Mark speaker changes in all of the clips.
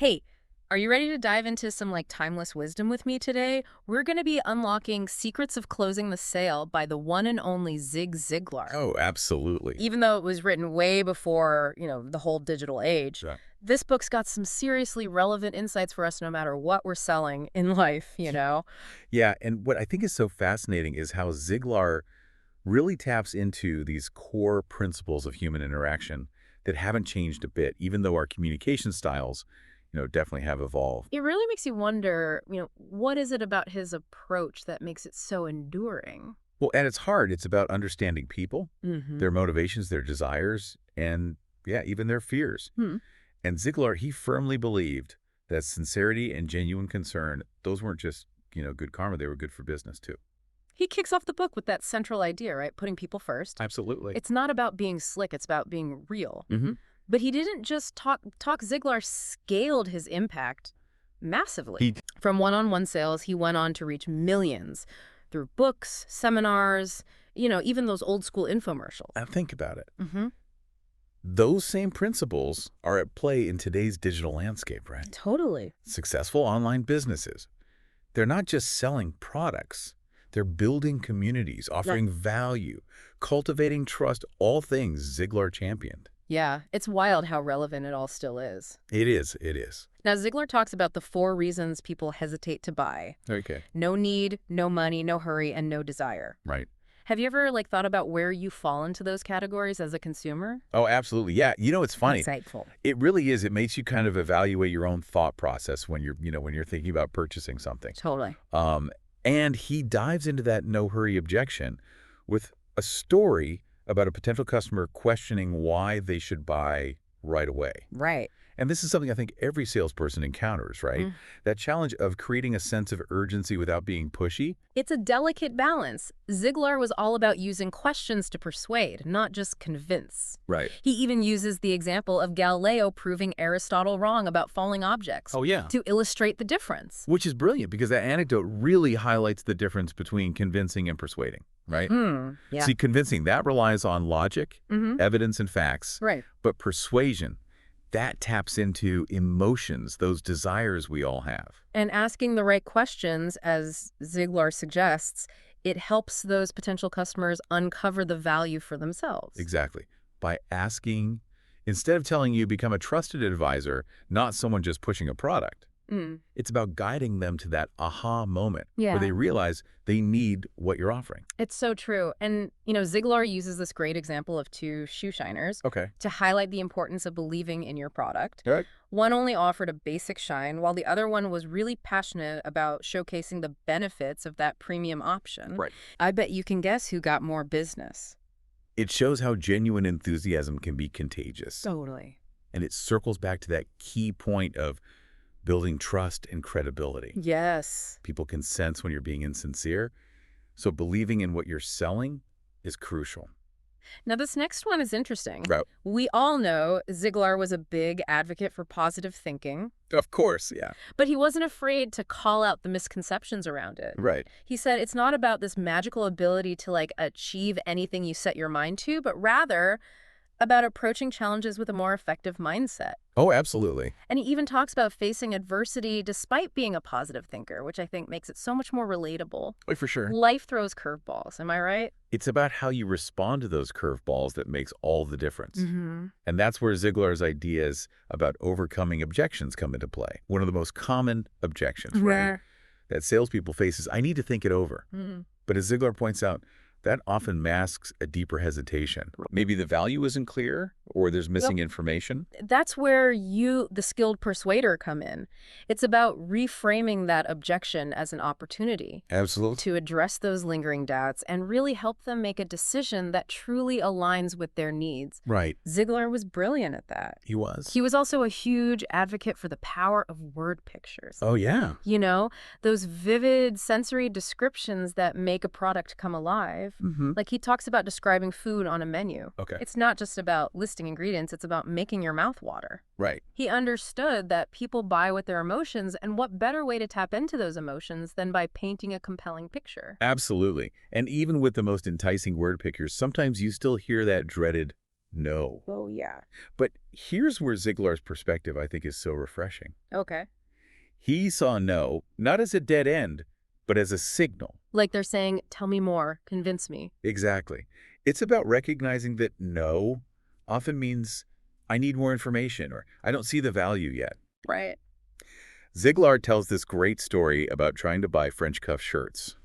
Speaker 1: Hey, are you ready to dive into some timeless wisdom with me today? We're going to be unlocking Secrets of Closing the Sale by the one and only Zig Ziglar.
Speaker 2: Oh, absolutely.
Speaker 1: Even though it was written way before, the whole digital age,
Speaker 2: Yeah.
Speaker 1: this book's got some seriously relevant insights for us no matter what we're selling in life.
Speaker 2: Yeah, and what I think is so fascinating is how Ziglar really taps into these core principles of human interaction that haven't changed a bit, even though our communication styles, definitely have evolved.
Speaker 1: It really makes you wonder, what is it about his approach that makes it so enduring?
Speaker 2: Well, at its heart, it's about understanding people,
Speaker 1: Mm-hmm.
Speaker 2: their motivations, their desires, and yeah, even their fears.
Speaker 1: Hmm.
Speaker 2: And Ziglar, he firmly believed that sincerity and genuine concern, those weren't just, good karma, they were good for business too.
Speaker 1: He kicks off the book with that central idea, right? Putting people first.
Speaker 2: Absolutely.
Speaker 1: It's not about being slick, it's about being real.
Speaker 2: Mm-hmm.
Speaker 1: But he didn't just talk. Ziglar scaled his impact massively.
Speaker 2: He
Speaker 1: From one-on-one sales, he went on to reach millions through books, seminars, even those old school infomercials.
Speaker 2: think about it.
Speaker 1: Mm-hmm.
Speaker 2: Those same principles are at play in today's digital landscape, right?
Speaker 1: Totally.
Speaker 2: Successful online businesses, they're not just selling products. They're building communities, offering value, cultivating trust, all things Ziglar championed.
Speaker 1: Yeah, it's wild how relevant it all still is.
Speaker 2: It is, it is.
Speaker 1: Now, Ziglar talks about the 4 reasons people hesitate to buy.
Speaker 2: Okay.
Speaker 1: No need, no money, no hurry, and no desire.
Speaker 2: Right.
Speaker 1: Have you ever thought about where you fall into those categories as a consumer?
Speaker 2: Oh, absolutely. Yeah. It's funny.
Speaker 1: Insightful.
Speaker 2: It really is. It makes you kind of evaluate your own thought process when you're thinking about purchasing something.
Speaker 1: Totally.
Speaker 2: And he dives into that no hurry objection with a story about a potential customer questioning why they should buy right away.
Speaker 1: Right.
Speaker 2: And this is something I think every salesperson encounters, right? That challenge of creating a sense of urgency without being pushy.
Speaker 1: It's a delicate balance. Ziglar was all about using questions to persuade, not just convince.
Speaker 2: Right.
Speaker 1: He even uses the example of Galileo proving Aristotle wrong about falling objects
Speaker 2: Oh, yeah.
Speaker 1: to illustrate the difference.
Speaker 2: Which is brilliant because that anecdote really highlights the difference between convincing and persuading, right?
Speaker 1: Yeah.
Speaker 2: See, convincing, that relies on logic, evidence, and facts.
Speaker 1: Right.
Speaker 2: But persuasion, that taps into emotions, those desires we all have.
Speaker 1: And asking the right questions, as Ziglar suggests, it helps those potential customers uncover the value for themselves.
Speaker 2: Exactly. By asking, instead of telling you become a trusted advisor, not someone just pushing a product. It's about guiding them to that aha moment
Speaker 1: Yeah.
Speaker 2: where they realize they need what you're offering.
Speaker 1: It's so true. And, Ziglar uses this great example of 2 shoe shiners
Speaker 2: Okay.
Speaker 1: to highlight the importance of believing in your product.
Speaker 2: All right.
Speaker 1: One only offered a basic shine, while the other one was really passionate about showcasing the benefits of that premium option.
Speaker 2: Right.
Speaker 1: I bet you can guess who got more business.
Speaker 2: It shows how genuine enthusiasm can be contagious.
Speaker 1: Totally.
Speaker 2: And it circles back to that key point of building trust and credibility.
Speaker 1: Yes.
Speaker 2: People can sense when you're being insincere. So believing in what you're selling is crucial.
Speaker 1: Now, this next one is interesting.
Speaker 2: Right.
Speaker 1: We all know Ziglar was a big advocate for positive thinking,
Speaker 2: Of course, yeah.
Speaker 1: but he wasn't afraid to call out the misconceptions around it.
Speaker 2: Right.
Speaker 1: He said it's not about this magical ability to achieve anything you set your mind to, but rather about approaching challenges with a more effective mindset.
Speaker 2: Oh, absolutely.
Speaker 1: And he even talks about facing adversity despite being a positive thinker, which I think makes it so much more relatable.
Speaker 2: Oh, for sure.
Speaker 1: Life throws curveballs, am I right?
Speaker 2: It's about how you respond to those curveballs that makes all the difference.
Speaker 1: Mm-hmm.
Speaker 2: And that's where Ziglar's ideas about overcoming objections come into play. One of the most common objections, right, that salespeople face is, I need to think it over. But as Ziglar points out, that often masks a deeper hesitation. Maybe the value isn't clear or there's missing information.
Speaker 1: That's where you, the skilled persuader, come in. It's about reframing that objection as an opportunity
Speaker 2: Absolutely.
Speaker 1: to address those lingering doubts and really help them make a decision that truly aligns with their needs.
Speaker 2: Right.
Speaker 1: Ziglar was brilliant at that.
Speaker 2: He was.
Speaker 1: He was also a huge advocate for the power of word pictures.
Speaker 2: Oh, yeah.
Speaker 1: Those vivid sensory descriptions that make a product come alive. Like he talks about describing food on a menu.
Speaker 2: Okay.
Speaker 1: It's not just about listing ingredients, it's about making your mouth water.
Speaker 2: Right.
Speaker 1: He understood that people buy with their emotions, and what better way to tap into those emotions than by painting a compelling picture?
Speaker 2: Absolutely. And even with the most enticing word pictures, sometimes you still hear that dreaded no.
Speaker 1: Oh, yeah.
Speaker 2: But here's where Ziglar's perspective, I think, is so refreshing.
Speaker 1: Okay.
Speaker 2: He saw no, not as a dead end, but as a signal.
Speaker 1: Like they're saying, tell me more, convince me.
Speaker 2: Exactly. It's about recognizing that no often means I need more information or I don't see the value yet.
Speaker 1: Right.
Speaker 2: Ziglar tells this great story about trying to buy French cuff shirts.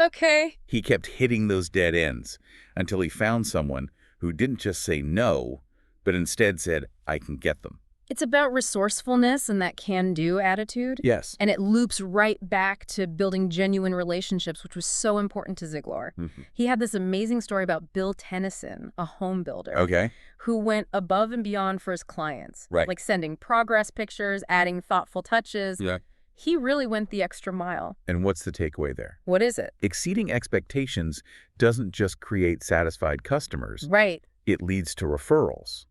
Speaker 1: Okay.
Speaker 2: He kept hitting those dead ends until he found someone who didn't just say no, but instead said, I can get them.
Speaker 1: It's about resourcefulness and that can-do attitude.
Speaker 2: Yes.
Speaker 1: And it loops right back to building genuine relationships, which was so important to Ziglar. He had this amazing story about Bill Tennyson, a home builder,
Speaker 2: Okay.
Speaker 1: who went above and beyond for his clients.
Speaker 2: Right.
Speaker 1: Like sending progress pictures, adding thoughtful touches.
Speaker 2: Yeah.
Speaker 1: He really went the extra mile.
Speaker 2: And what's the takeaway there?
Speaker 1: What is it?
Speaker 2: Exceeding expectations doesn't just create satisfied customers.
Speaker 1: Right.
Speaker 2: It leads to referrals.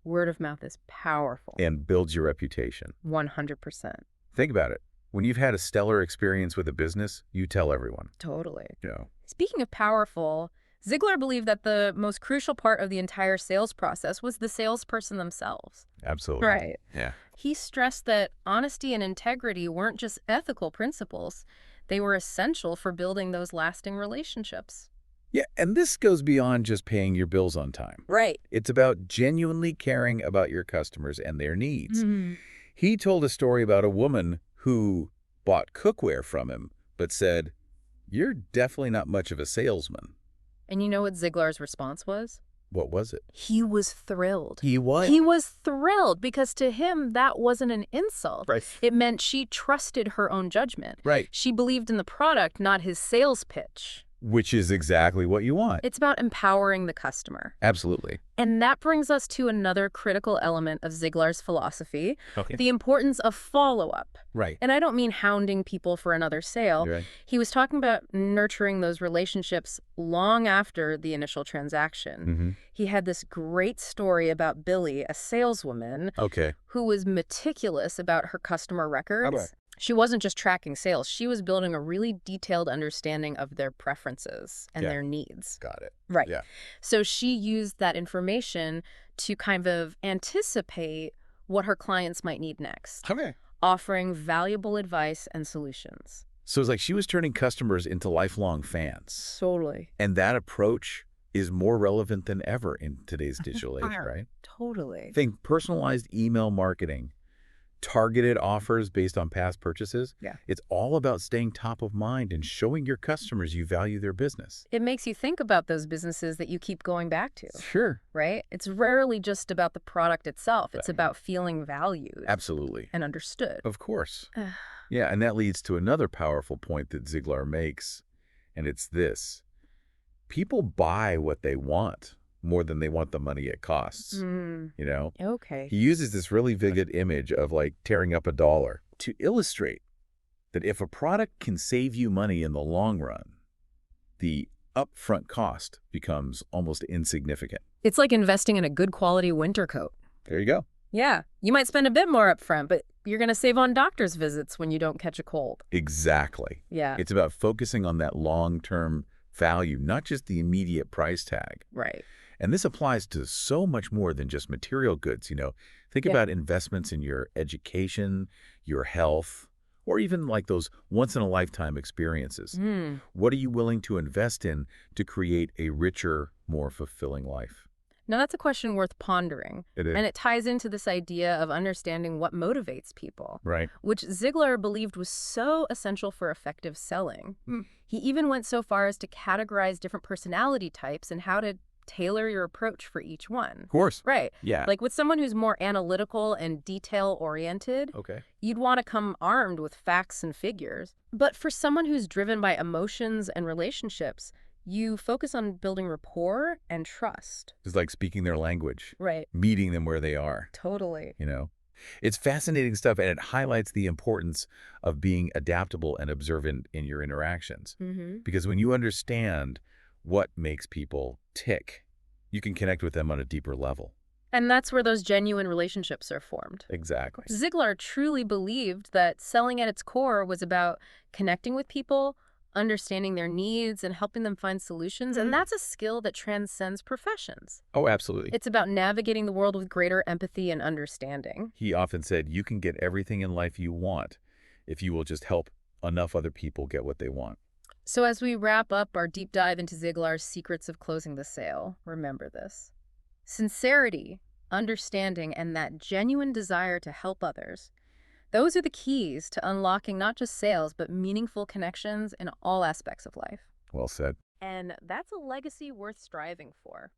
Speaker 1: Word of mouth is powerful.
Speaker 2: And builds your reputation.
Speaker 1: 100%.
Speaker 2: Think about it. When you've had a stellar experience with a business, you tell everyone.
Speaker 1: Totally.
Speaker 2: Yeah.
Speaker 1: Speaking of powerful, Ziglar believed that the most crucial part of the entire sales process was the salesperson themselves.
Speaker 2: Absolutely.
Speaker 1: Right.
Speaker 2: Yeah.
Speaker 1: He stressed that honesty and integrity weren't just ethical principles. They were essential for building those lasting relationships.
Speaker 2: Yeah, and this goes beyond just paying your bills on time.
Speaker 1: Right.
Speaker 2: It's about genuinely caring about your customers and their needs. He told a story about a woman who bought cookware from him, but said, you're definitely not much of a salesman.
Speaker 1: And you know what Ziglar's response was?
Speaker 2: What was it?
Speaker 1: He was thrilled.
Speaker 2: He was?
Speaker 1: He was thrilled because to him, that wasn't an insult.
Speaker 2: Right.
Speaker 1: It meant she trusted her own judgment.
Speaker 2: Right.
Speaker 1: She believed in the product, not his sales pitch.
Speaker 2: Which is exactly what you want.
Speaker 1: It's about empowering the customer.
Speaker 2: Absolutely.
Speaker 1: And that brings us to another critical element of Ziglar's philosophy,
Speaker 2: Okay.
Speaker 1: the importance of follow-up.
Speaker 2: Right.
Speaker 1: And I don't mean hounding people for another sale.
Speaker 2: Right.
Speaker 1: He was talking about nurturing those relationships long after the initial transaction. He had this great story about Billy, a saleswoman,
Speaker 2: Okay.
Speaker 1: who was meticulous about her customer records.
Speaker 2: Right.
Speaker 1: She wasn't just tracking sales. She was building a really detailed understanding of their preferences and their needs.
Speaker 2: Got it.
Speaker 1: Right.
Speaker 2: Yeah.
Speaker 1: So she used that information to kind of anticipate what her clients might need next,
Speaker 2: Okay.
Speaker 1: offering valuable advice and solutions.
Speaker 2: So it's like she was turning customers into lifelong fans.
Speaker 1: Totally.
Speaker 2: And that approach is more relevant than ever in today's digital age, right?
Speaker 1: Totally.
Speaker 2: Think personalized email marketing, targeted offers based on past purchases.
Speaker 1: Yeah.
Speaker 2: It's all about staying top of mind and showing your customers you value their business.
Speaker 1: It makes you think about those businesses that you keep going back to,
Speaker 2: Sure.
Speaker 1: right? It's rarely just about the product itself. It's about feeling valued.
Speaker 2: Absolutely.
Speaker 1: And understood.
Speaker 2: Of course. Yeah, and that leads to another powerful point that Ziglar makes, and it's this. People buy what they want more than they want the money it costs, you know?
Speaker 1: Okay.
Speaker 2: He uses this really vivid image of like tearing up a dollar to illustrate that if a product can save you money in the long run, the upfront cost becomes almost insignificant.
Speaker 1: It's like investing in a good quality winter coat.
Speaker 2: There you go.
Speaker 1: Yeah. You might spend a bit more up front, but you're going to save on doctor's visits when you don't catch a cold.
Speaker 2: Exactly.
Speaker 1: Yeah.
Speaker 2: It's about focusing on that long-term value, not just the immediate price tag.
Speaker 1: Right.
Speaker 2: And this applies to so much more than just material goods, you know. Think about investments in your education, your health, or even like those once-in-a-lifetime experiences. What are you willing to invest in to create a richer, more fulfilling life?
Speaker 1: Now, that's a question worth pondering.
Speaker 2: It is.
Speaker 1: And it ties into this idea of understanding what motivates people,
Speaker 2: Right.
Speaker 1: which Ziglar believed was so essential for effective selling. He even went so far as to categorize different personality types and how to tailor your approach for each one.
Speaker 2: Of course.
Speaker 1: Right.
Speaker 2: Yeah.
Speaker 1: Like with someone who's more analytical and detail-oriented,
Speaker 2: Okay.
Speaker 1: you'd want to come armed with facts and figures. But for someone who's driven by emotions and relationships, you focus on building rapport and trust.
Speaker 2: It's like speaking their language,
Speaker 1: Right.
Speaker 2: meeting them where they are,
Speaker 1: Totally.
Speaker 2: you know. It's fascinating stuff, and it highlights the importance of being adaptable and observant in your interactions. Because when you understand what makes people tick, you can connect with them on a deeper level.
Speaker 1: And that's where those genuine relationships are formed.
Speaker 2: Exactly.
Speaker 1: Ziglar truly believed that selling at its core was about connecting with people, understanding their needs and helping them find solutions, and that's a skill that transcends professions.
Speaker 2: Oh, absolutely.
Speaker 1: It's about navigating the world with greater empathy and understanding.
Speaker 2: He often said, you can get everything in life you want if you will just help enough other people get what they want.
Speaker 1: So as we wrap up our deep dive into Ziglar's secrets of closing the sale, remember this. Sincerity, understanding, and that genuine desire to help others, those are the keys to unlocking not just sales, but meaningful connections in all aspects of life.
Speaker 2: Well said.
Speaker 1: And that's a legacy worth striving for.